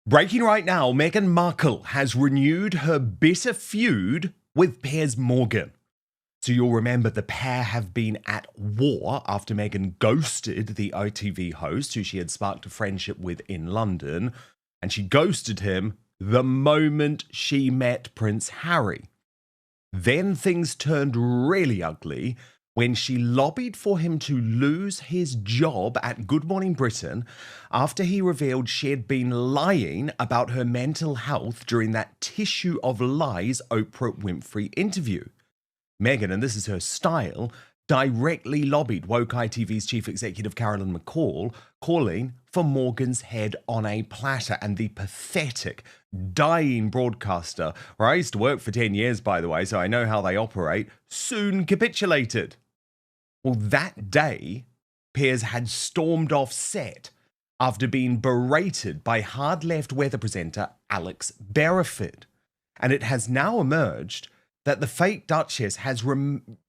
Breaking right now, Meghan Markle has renewed her bitter feud with Piers Morgan. So you'll remember the pair have been at war after Meghan ghosted the ITV host who she had sparked a friendship with in London, and she ghosted him the moment she met Prince Harry. Then things turned really ugly when she lobbied for him to lose his job at Good Morning Britain after he revealed she had been lying about her mental health during that tissue of lies Oprah Winfrey interview. Meghan, and this is her style, directly lobbied woke ITV's chief executive Carolyn McCall, calling for Morgan's head on a platter. And the pathetic, dying broadcaster, where I used to work for 10 years, by the way, so I know how they operate, soon capitulated. Well, that day, Piers had stormed off set after being berated by hard-left weather presenter Alex Beresford. And it has now emerged that the fake Duchess has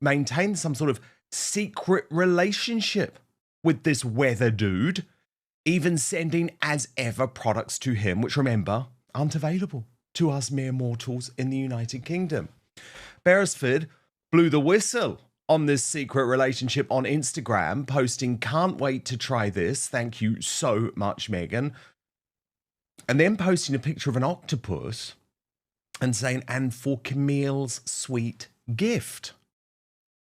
maintained some sort of secret relationship with this weather dude, even sending as ever products to him, which, remember, aren't available to us mere mortals in the United Kingdom. Beresford blew the whistle on this secret relationship on Instagram, posting, "Can't wait to try this. Thank you so much, Meghan." And then posting a picture of an octopus and saying, "And for Camille's sweet gift."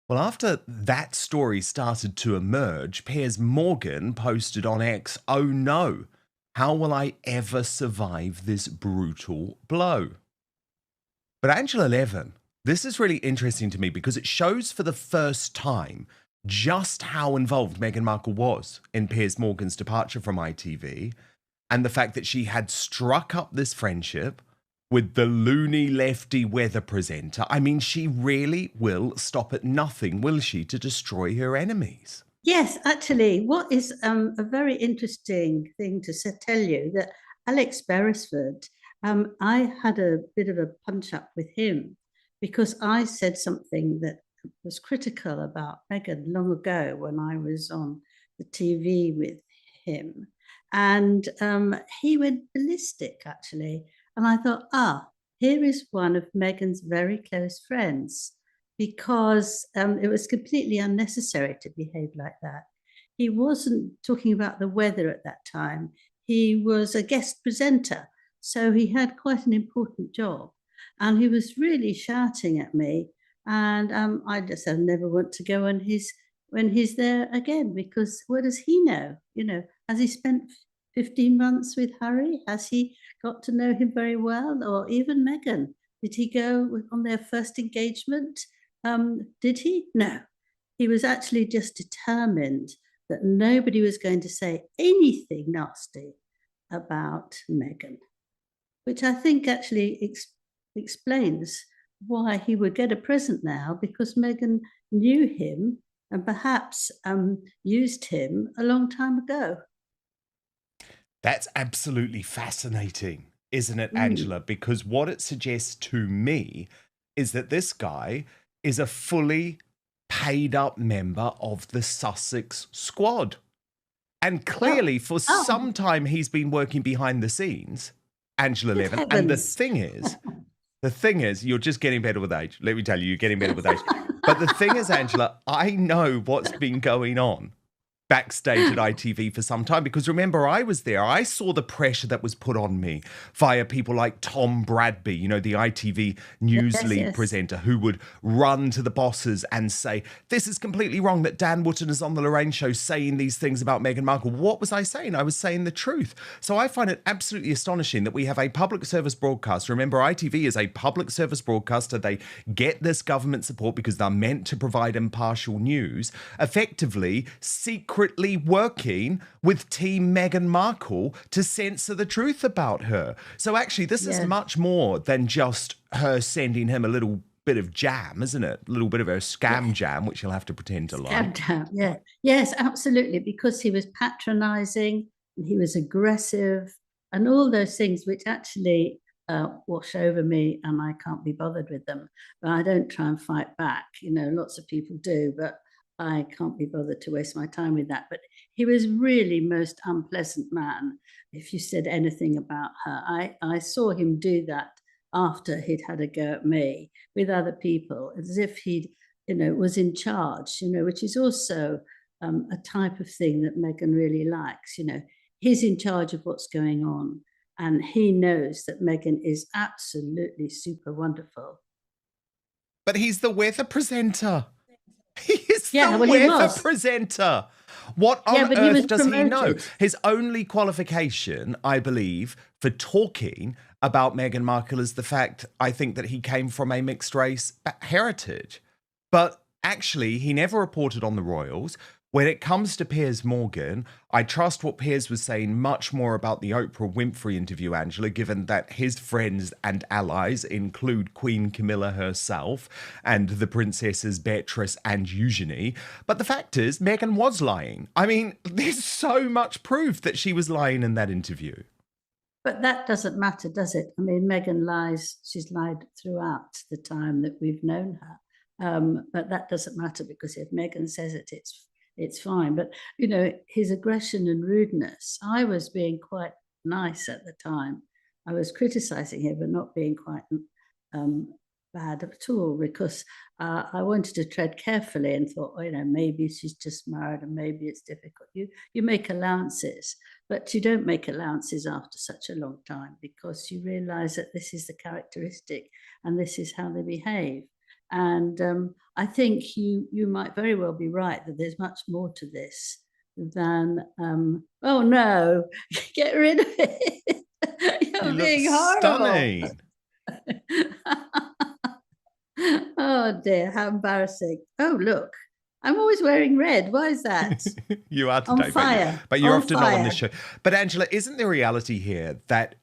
Well, after that story started to emerge, Piers Morgan posted on X, "Oh no, how will I ever survive this brutal blow?" But Angela Levin, this is really interesting to me because it shows for the first time just how involved Meghan Markle was in Piers Morgan's departure from ITV, and the fact that she had struck up this friendship with the loony lefty weather presenter. I mean, she really will stop at nothing, will she, to destroy her enemies? Yes, actually, what is a very interesting thing to tell you that Alex Beresford, I had a bit of a punch-up with him because I said something that was critical about Meghan long ago when I was on the TV with him. And he went ballistic, actually. And I thought, here is one of Meghan's very close friends, because it was completely unnecessary to behave like that. He wasn't talking about the weather at that time. He was a guest presenter, so he had quite an important job. And he was really shouting at me. And I just said, I never want to go on when he's there again, because what does he know? You know, has he spent 15 months with Harry? Has he got to know him very well? Or even Meghan? Did he go on their first engagement? Did he? No. He was actually just determined that nobody was going to say anything nasty about Meghan, which I think actually explains why he would get a present now, because Meghan knew him and perhaps used him a long time ago. That's absolutely fascinating, isn't it, Angela? Because what it suggests to me is that this guy is a fully paid up member of the Sussex squad. And clearly, for some time, he's been working behind the scenes, Angela Levin. And the thing is, you're just getting better with age. Let me tell you, you're getting better with age. But the thing is, Angela, I know what's been going on backstage at ITV for some time, because remember, I was there. I saw the pressure that was put on me via people like Tom Bradby, you know, the ITV news lead presenter, who would run to the bosses and say, "This is completely wrong that Dan Wootton is on the Lorraine show saying these things about Meghan Markle." What was I saying? I was saying the truth. So I find it absolutely astonishing that we have a public service broadcaster. Remember, ITV is a public service broadcaster. They get this government support because they're meant to provide impartial news, effectively secretly working with Team Meghan Markle to censor the truth about her. So actually, this is much more than just her sending him a little bit of jam, isn't it? A little bit of a scam jam, which he'll have to pretend to like. Jam, yeah. Yes, absolutely, because he was patronising and he was aggressive and all those things which actually wash over me, and I can't be bothered with them. But I don't try and fight back. You know, lots of people do, but I can't be bothered to waste my time with that. But he was really most unpleasant man. if you said anything about her. I saw him do that after he'd had a go at me with other people, as if he'd, was in charge, which is also a type of thing that Meghan really likes. He's in charge of what's going on, and he knows that Meghan is absolutely super wonderful. But he's the weather presenter. He is Yeah, the well, he weather was. presenter. What Yeah, on but he was earth does he know? promoted. His only qualification, I believe, for talking about Meghan Markle is the fact, I think, that he came from a mixed race heritage. But actually, he never reported on the royals. When it comes to Piers Morgan, I trust what Piers was saying much more about the Oprah Winfrey interview, Angela, given that his friends and allies include Queen Camilla herself and the princesses Beatrice and Eugenie. But the fact is, Meghan was lying. I mean, there's so much proof that she was lying in that interview. But that doesn't matter, does it? I mean, Meghan lies. She's lied throughout the time that we've known her. But that doesn't matter, because if Meghan says it, it's fine. But, his aggression and rudeness, I was being quite nice at the time. I was criticizing him, but not being quite bad at all, because I wanted to tread carefully and thought, maybe she's just married and maybe it's difficult. You make allowances, but you don't make allowances after such a long time, because you realize that this is the characteristic and this is how they behave. And I think you might very well be right that there's much more to this than, oh no, get rid of it. You're being horrible. Stunning. Oh dear, how embarrassing. Oh, look, I'm always wearing red. Why is that? You are today, On fire. but you're On often not on this fire. show. But Angela, isn't the reality here that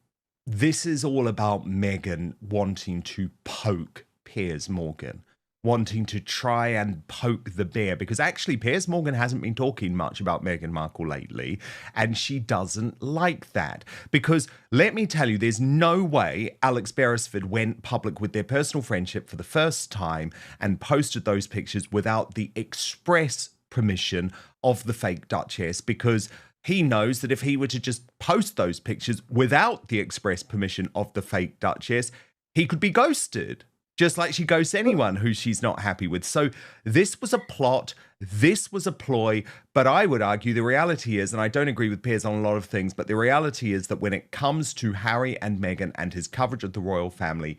this is all about Meghan wanting to poke Piers Morgan, wanting to try and poke the bear? Because actually Piers Morgan hasn't been talking much about Meghan Markle lately, and she doesn't like that. Because let me tell you, there's no way Alex Beresford went public with their personal friendship for the first time and posted those pictures without the express permission of the fake Duchess, because he knows that if he were to just post those pictures without the express permission of the fake Duchess, he could be ghosted, just like she ghosts anyone who she's not happy with. So this was a plot, this was a ploy, but I would argue the reality is, and I don't agree with Piers on a lot of things, but the reality is that when it comes to Harry and Meghan and his coverage of the royal family,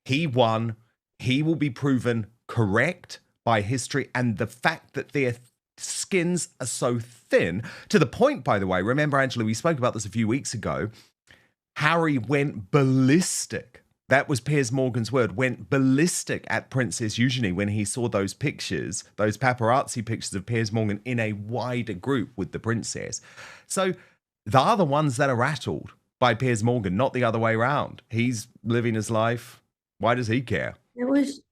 he won. He will be proven correct by history, and the fact that their skins are so thin, to the point, by the way, remember, Angela, we spoke about this a few weeks ago, Harry went ballistic. That was Piers Morgan's word, went ballistic at Princess Eugenie when he saw those pictures, those paparazzi pictures of Piers Morgan in a wider group with the princess. So they're the ones that are rattled by Piers Morgan, not the other way around. He's living his life. Why does he care?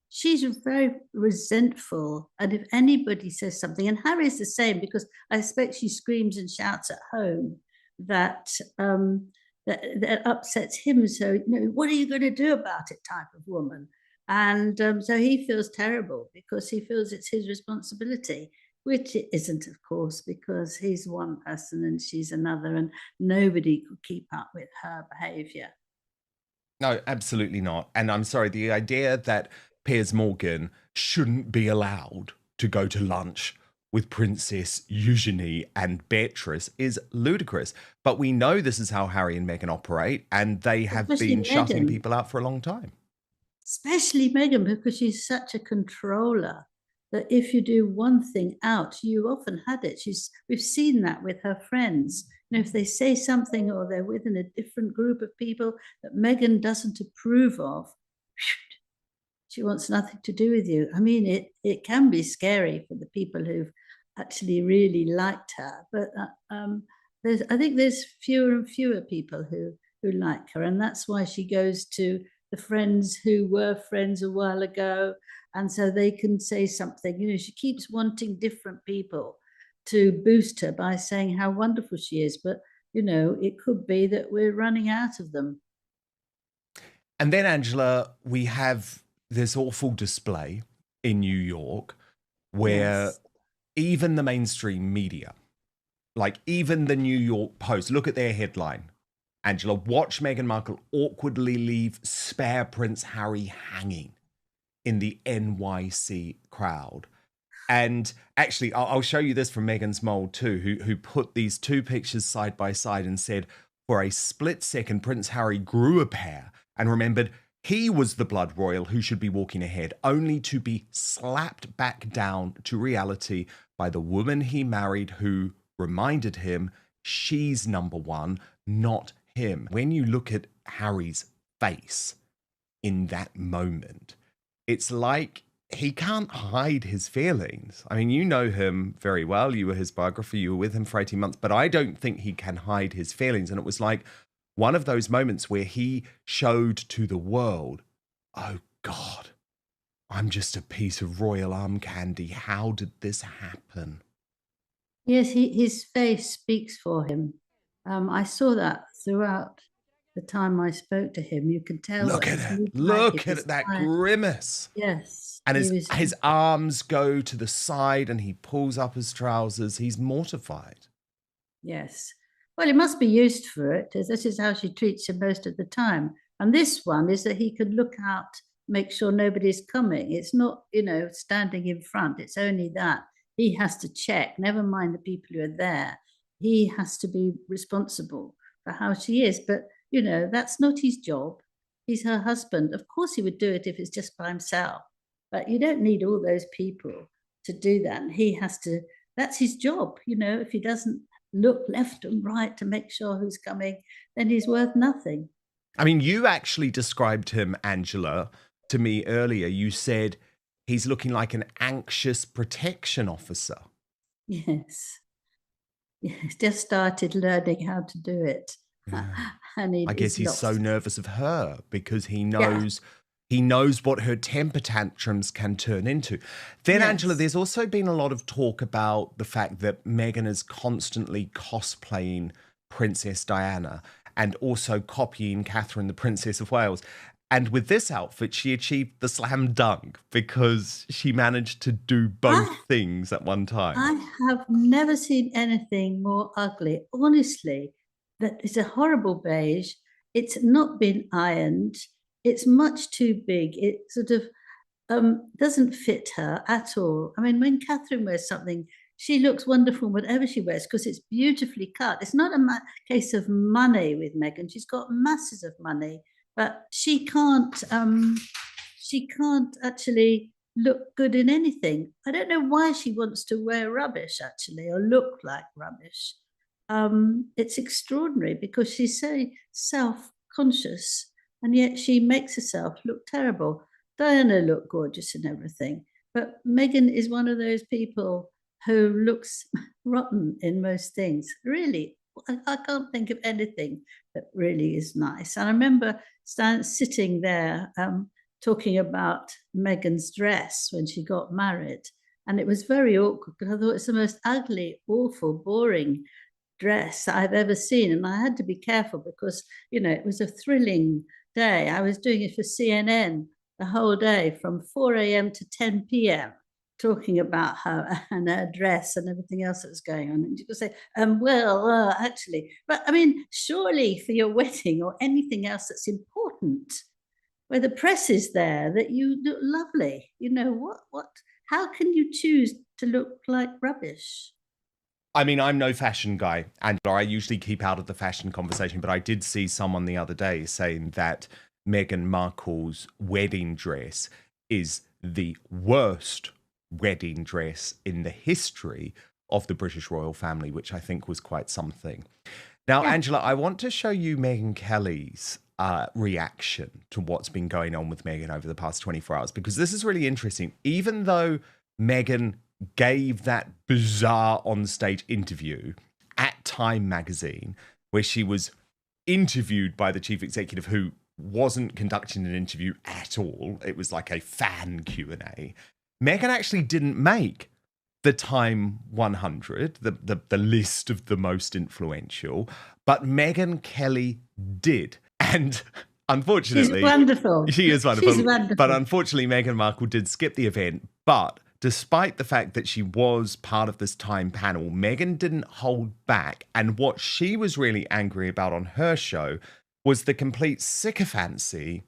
She's very resentful, and if anybody says something, and Harry's the same, because I expect she screams and shouts at home that that upsets him. So, what are you going to do about it, type of woman. And so he feels terrible because he feels it's his responsibility, which it isn't, of course, because he's one person and she's another, and nobody could keep up with her behaviour. No, absolutely not. And I'm sorry, the idea that Piers Morgan shouldn't be allowed to go to lunch with Princess Eugenie and Beatrice is ludicrous. But we know this is how Harry and Meghan operate, and they have Especially been shutting Meghan. people out for a long time. Especially Meghan, because she's such a controller that if you do one thing out, you often had it. We've seen that with her friends. If they say something or they're within a different group of people that Meghan doesn't approve of, she wants nothing to do with you. I mean, it can be scary for the people who've actually really liked her, but I think there's fewer and fewer people who like her, and that's why she goes to the friends who were friends a while ago, and so they can say something. She keeps wanting different people to boost her by saying how wonderful she is, but it could be that we're running out of them. And then, Angela, we have this awful display in New York where even the mainstream media, like even the New York Post, look at their headline. Angela, watch Meghan Markle awkwardly leave spare Prince Harry hanging in the NYC crowd. And actually, I'll show you this from Meghan's mole too, who put these two pictures side by side and said, for a split second, Prince Harry grew a pair and remembered he was the blood royal who should be walking ahead, only to be slapped back down to reality by the woman he married, who reminded him she's number one, not him. When you look at Harry's face in that moment, it's like he can't hide his feelings. I mean, you know him very well. You were his biographer. You were with him for 18 months. But I don't think he can hide his feelings. And it was like one of those moments where he showed to the world, oh, God, I'm just a piece of royal arm candy. How did this happen? Yes, his face speaks for him. I saw that throughout the time I spoke to him. You could tell. Look at it. Look at that grimace. Yes. And his arms go to the side and he pulls up his trousers. He's mortified. Yes. Well, he must be used for it. This is how she treats him most of the time. And this one is that he can look out, make sure nobody's coming. It's not, standing in front. It's only that. He has to check, never mind the people who are there. He has to be responsible for how she is. But, that's not his job. He's her husband. Of course he would do it if it's just by himself. But you don't need all those people to do that. And he has to, that's his job. If he doesn't look left and right to make sure who's coming, then he's worth nothing. I mean, you actually described him, Angela, to me earlier. You said he's looking like an anxious protection officer. Yes. Yes, just started learning how to do it. Yeah. And I guess he's so nervous of her because he knows what her temper tantrums can turn into. Then, yes. Angela, there's also been a lot of talk about the fact that Meghan is constantly cosplaying Princess Diana and also copying Catherine, the Princess of Wales. And with this outfit, she achieved the slam dunk because she managed to do both things at one time. I have never seen anything more ugly. Honestly, that is a horrible beige. It's not been ironed. It's much too big. It sort of doesn't fit her at all. I mean, when Catherine wears something, she looks wonderful whatever she wears because it's beautifully cut. It's not a case of money with Meghan. She's got masses of money, but she can't actually look good in anything. I don't know why she wants to wear rubbish, actually, or look like rubbish. It's extraordinary because she's so self-conscious and yet she makes herself look terrible. Diana looked gorgeous and everything, but Meghan is one of those people who looks rotten in most things. Really, I can't think of anything that really is nice. And I remember sitting there talking about Meghan's dress when she got married, and it was very awkward because I thought it's the most ugly, awful, boring dress I've ever seen. And I had to be careful because, it was a thrilling day. I was doing it for CNN the whole day from 4 a.m. to 10 p.m. talking about her and her dress and everything else that was going on. And you could say, actually, but I mean, surely for your wedding or anything else that's important, where the press is there, that you look lovely. How can you choose to look like rubbish? I mean, I'm no fashion guy, and I usually keep out of the fashion conversation, but I did see someone the other day saying that Meghan Markle's wedding dress is the worst wedding dress in the history of the British royal family, which I think was quite something. Now, yeah. Angela, I want to show you Megyn Kelly's reaction to what's been going on with Meghan over the past 24 hours, because this is really interesting. Even though Meghan gave that bizarre on-stage interview at Time magazine, where she was interviewed by the chief executive, who wasn't conducting an interview at all. It was like a fan Q&A. Meghan actually didn't make the Time 100, the list of the most influential, but Megyn Kelly did. And unfortunately... She's wonderful. She is wonderful. She's wonderful. But unfortunately, Meghan Markle did skip the event, but despite the fact that she was part of this Time panel, Meghan didn't hold back. And what she was really angry about on her show was the complete sycophancy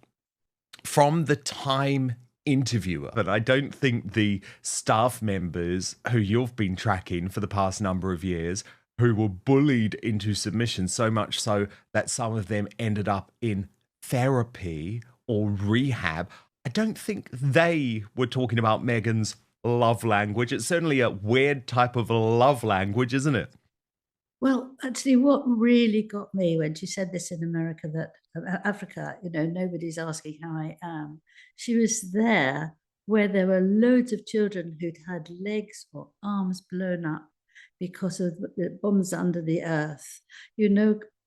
from the Time interviewer. But I don't think the staff members who you've been tracking for the past number of years, who were bullied into submission, so much so that some of them ended up in therapy or rehab, I don't think they were talking about Meghan's love language. It's certainly a weird type of love language, isn't it? Well, actually, what really got me when she said this in America, that Africa, nobody's asking how I am. She was there where there were loads of children who'd had legs or arms blown up because of the bombs under the earth.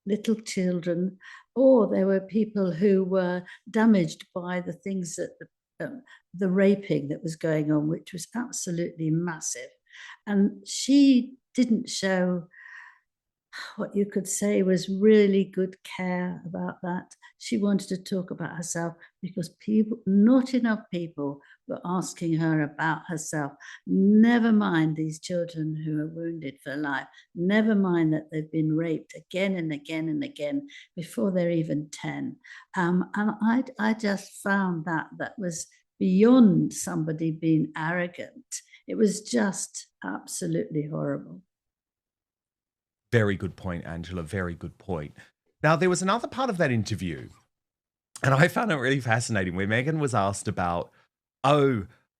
Little children, or there were people who were damaged by the things that the raping that was going on, which was absolutely massive. And she didn't show what you could say was really good care about that. She wanted to talk about herself because not enough people were asking her about herself. Never mind these children who are wounded for life. Never mind that they've been raped again and again and again before they're even 10. And I just found that was beyond somebody being arrogant. It was just absolutely horrible. Very good point, Angela. Very good point. Now, there was another part of that interview, and I found it really fascinating, where Meghan was asked about,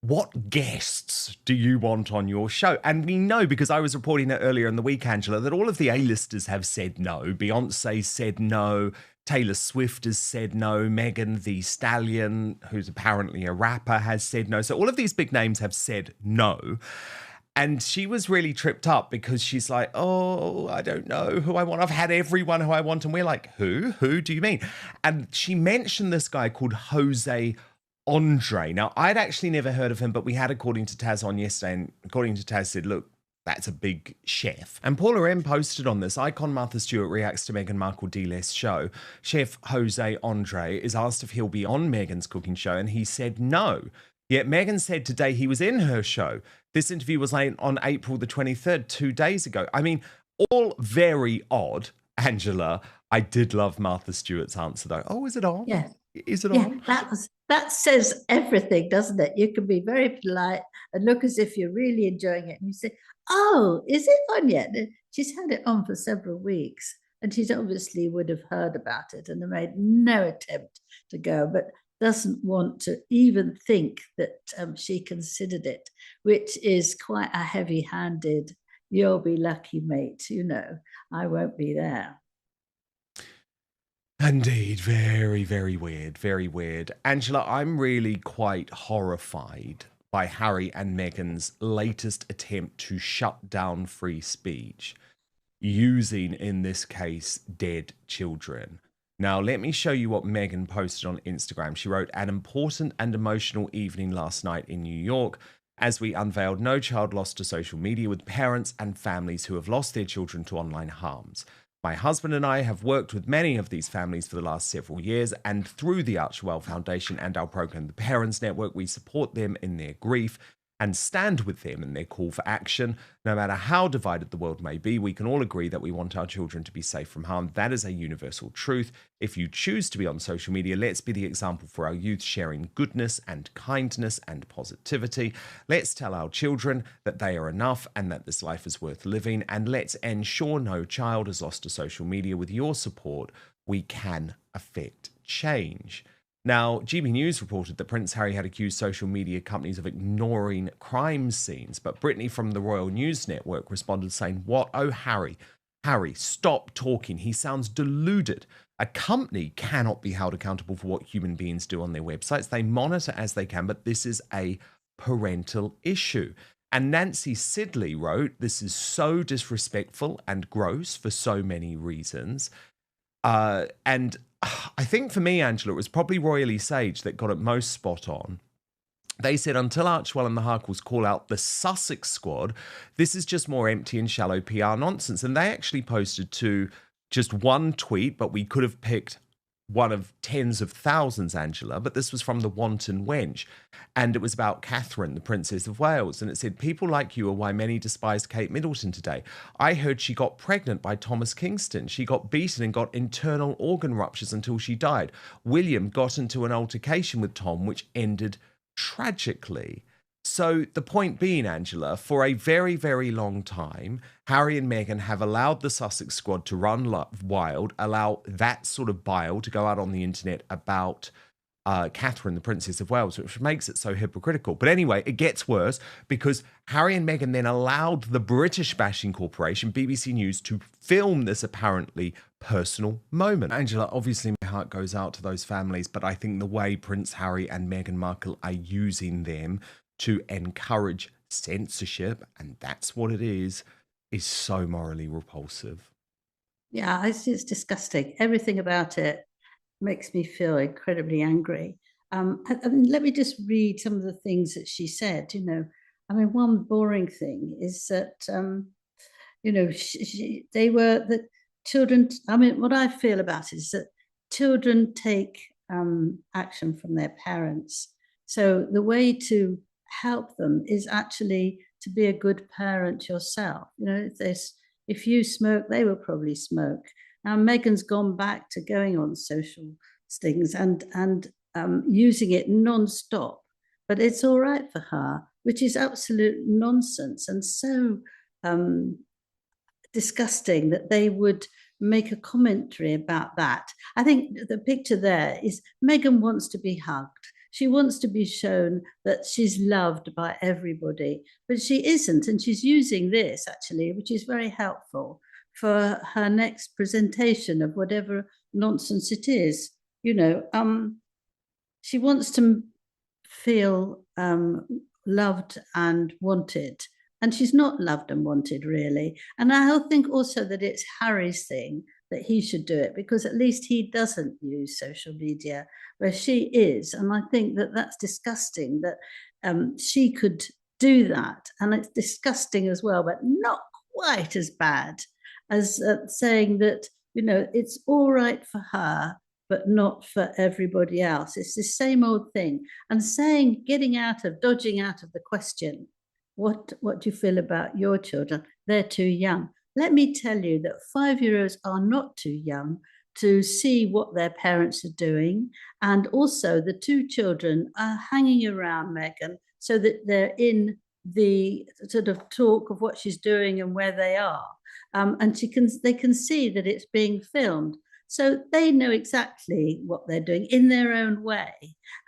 what guests do you want on your show? And we know, because I was reporting it earlier in the week, Angela, that all of the A-listers have said no. Beyonce said no. Taylor Swift has said no. Megan Thee Stallion, who's apparently a rapper, has said no. So all of these big names have said no. And she was really tripped up because she's like, I don't know who I want. I've had everyone who I want. And we're like, who? Who do you mean? And she mentioned this guy called Jose Andre. Now, I'd actually never heard of him, but we had According to Taz on yesterday. And According to Taz said, look, that's a big chef. And Paula M posted on this. Icon Martha Stewart reacts to Meghan Markle D-Less show. Chef Jose Andre is asked if he'll be on Meghan's cooking show, and he said no. Yet Meghan said today he was in her show. This interview was on April the 23rd, 2 days ago. I mean, all very odd, Angela. I did love Martha Stewart's answer, though. Oh, is it on? Yeah. Is it on? That says everything, doesn't it? You can be very polite and look as if you're really enjoying it. And you say, is it on yet? She's had it on for several weeks. And she's obviously would have heard about it and made no attempt to go. But doesn't want to even think that she considered it, which is quite a heavy-handed, you'll be lucky, mate, I won't be there. Indeed, very, very weird, very weird. Angela, I'm really quite horrified by Harry and Meghan's latest attempt to shut down free speech, using, in this case, dead children. Now, let me show you what Meghan posted on Instagram. She wrote, an important and emotional evening last night in New York as we unveiled No Child Lost to Social Media with parents and families who have lost their children to online harms. My husband and I have worked with many of these families for the last several years, and through the Archewell Foundation and our program, The Parents Network, we support them in their grief and stand with them in their call for action. No matter how divided the world may be, we can all agree that we want our children to be safe from harm. That is a universal truth. If you choose to be on social media, let's be the example for our youth, sharing goodness and kindness and positivity. Let's tell our children that they are enough and that this life is worth living. And let's ensure no child is lost to social media. With your support, we can affect change. Now, GB News reported that Prince Harry had accused social media companies of ignoring crime scenes, but Brittany from the Royal News Network responded saying, what? Oh, Harry, stop talking. He sounds deluded. A company cannot be held accountable for what human beings do on their websites. They monitor as they can, but this is a parental issue. And Nancy Sidley wrote, this is so disrespectful and gross for so many reasons. And I think for me, Angela, it was probably Royally Sage that got it most spot on. They said, until Archewell and the Harkles call out the Sussex squad, this is just more empty and shallow PR nonsense. And they actually posted to just one tweet, but we could have picked one of tens of thousands, Angela, but this was from the Wanton Wench. And it was about Catherine, the Princess of Wales. And it said, people like you are why many despised Kate Middleton today. I heard she got pregnant by Thomas Kingston. She got beaten and got internal organ ruptures until she died. William got into an altercation with Tom, which ended tragically. So the point being, Angela, for a very, very long time, Harry and Meghan have allowed the Sussex squad to run wild, allow that sort of bile to go out on the internet about Catherine, the Princess of Wales, which makes it so hypocritical. But anyway, it gets worse because Harry and Meghan then allowed the British bashing corporation, BBC News, to film this apparently personal moment. Angela, obviously my heart goes out to those families, but I think the way Prince Harry and Meghan Markle are using them to encourage censorship, and that's what it is so morally repulsive. Yeah, it's disgusting. Everything about it makes me feel incredibly angry. Let me just read some of the things that she said. One boring thing is that, they were the children. What I feel about it is that children take action from their parents. So the way to help them is actually to be a good parent yourself. If you smoke, they will probably smoke. Now Meghan's gone back to going on social things and using it non-stop, but it's all right for her, which is absolute nonsense and so disgusting that they would make a commentary about that. I think the picture there is Meghan wants to be hugged. She wants to be shown that she's loved by everybody, but she isn't. And she's using this, actually, which is very helpful for her next presentation of whatever nonsense it is. She wants to feel loved and wanted. And she's not loved and wanted, really. And I think also that it's Harry's thing that he should do it, because at least he doesn't use social media, where she is. And I think that that's disgusting that she could do that. And it's disgusting as well, but not quite as bad as saying that, it's all right for her, but not for everybody else. It's the same old thing. And dodging out of the question, what do you feel about your children? They're too young. Let me tell you that 5-year-olds are not too young to see what their parents are doing. And also the two children are hanging around Meghan so that they're in the sort of talk of what she's doing and where they are. And they can see that it's being filmed. So they know exactly what they're doing in their own way.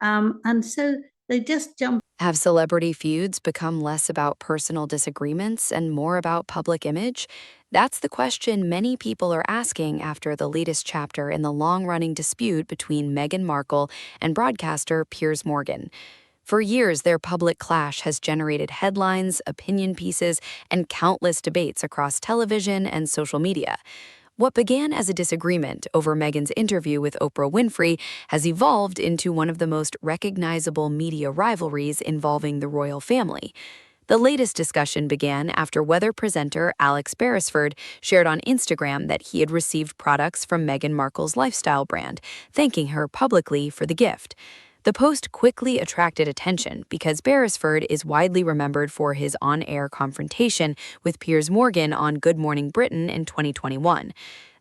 And so they just jump. Have celebrity feuds become less about personal disagreements and more about public image? That's the question many people are asking after the latest chapter in the long-running dispute between Meghan Markle and broadcaster Piers Morgan. For years, their public clash has generated headlines, opinion pieces, and countless debates across television and social media. What began as a disagreement over Meghan's interview with Oprah Winfrey has evolved into one of the most recognizable media rivalries involving the royal family. The latest discussion began after weather presenter Alex Beresford shared on Instagram that he had received products from Meghan Markle's lifestyle brand, thanking her publicly for the gift. The post quickly attracted attention because Beresford is widely remembered for his on-air confrontation with Piers Morgan on Good Morning Britain in 2021.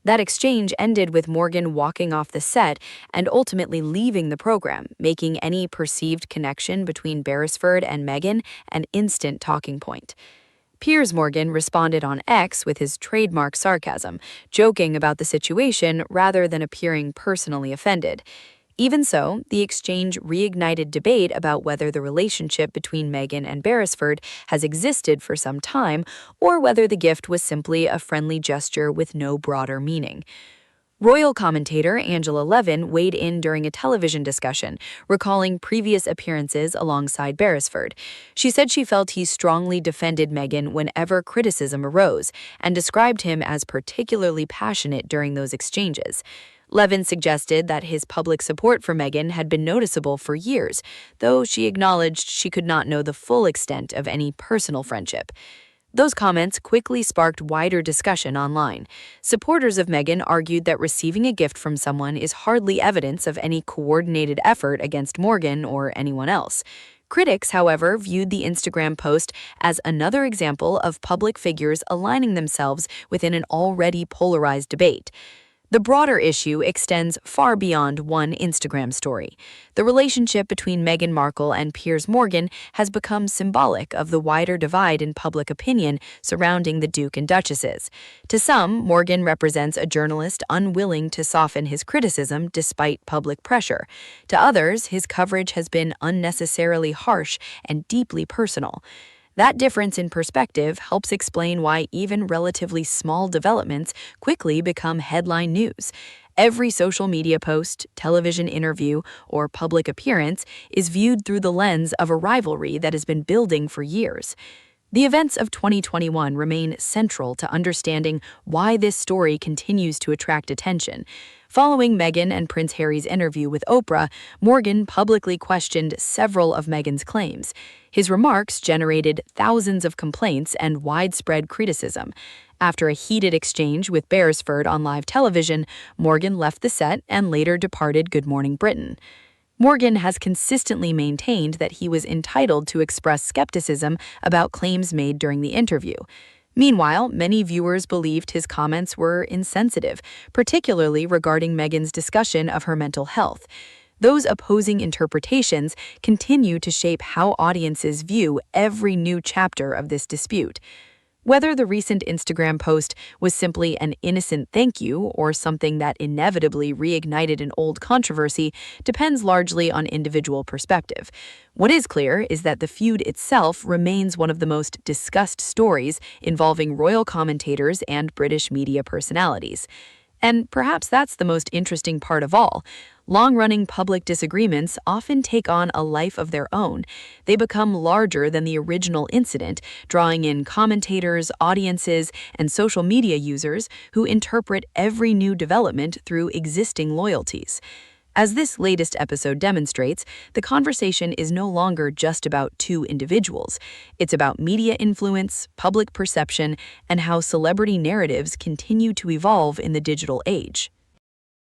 That exchange ended with Morgan walking off the set and ultimately leaving the program, making any perceived connection between Beresford and Meghan an instant talking point. Piers Morgan responded on X with his trademark sarcasm, joking about the situation rather than appearing personally offended. Even so, the exchange reignited debate about whether the relationship between Meghan and Beresford has existed for some time or whether the gift was simply a friendly gesture with no broader meaning. Royal commentator Angela Levin weighed in during a television discussion, recalling previous appearances alongside Beresford. She said she felt he strongly defended Meghan whenever criticism arose and described him as particularly passionate during those exchanges. Levin suggested that his public support for Meghan had been noticeable for years, though she acknowledged she could not know the full extent of any personal friendship. Those comments quickly sparked wider discussion online. Supporters of Meghan argued that receiving a gift from someone is hardly evidence of any coordinated effort against Morgan or anyone else. Critics, however, viewed the Instagram post as another example of public figures aligning themselves within an already polarized debate. The broader issue extends far beyond one Instagram story. The relationship between Meghan Markle and Piers Morgan has become symbolic of the wider divide in public opinion surrounding the Duke and Duchesses. To some, Morgan represents a journalist unwilling to soften his criticism despite public pressure. To others, his coverage has been unnecessarily harsh and deeply personal. That difference in perspective helps explain why even relatively small developments quickly become headline news. Every social media post, television interview, or public appearance is viewed through the lens of a rivalry that has been building for years. The events of 2021 remain central to understanding why this story continues to attract attention. Following Meghan and Prince Harry's interview with Oprah, Morgan publicly questioned several of Meghan's claims. His remarks generated thousands of complaints and widespread criticism. After a heated exchange with Beresford on live television, Morgan left the set and later departed Good Morning Britain. Morgan has consistently maintained that he was entitled to express skepticism about claims made during the interview. Meanwhile, many viewers believed his comments were insensitive, particularly regarding Meghan's discussion of her mental health. Those opposing interpretations continue to shape how audiences view every new chapter of this dispute. Whether the recent Instagram post was simply an innocent thank you or something that inevitably reignited an old controversy depends largely on individual perspective. What is clear is that the feud itself remains one of the most discussed stories involving royal commentators and British media personalities. And perhaps that's the most interesting part of all. Long-running public disagreements often take on a life of their own. They become larger than the original incident, drawing in commentators, audiences, and social media users who interpret every new development through existing loyalties. As this latest episode demonstrates, the conversation is no longer just about two individuals. It's about media influence, public perception, and how celebrity narratives continue to evolve in the digital age.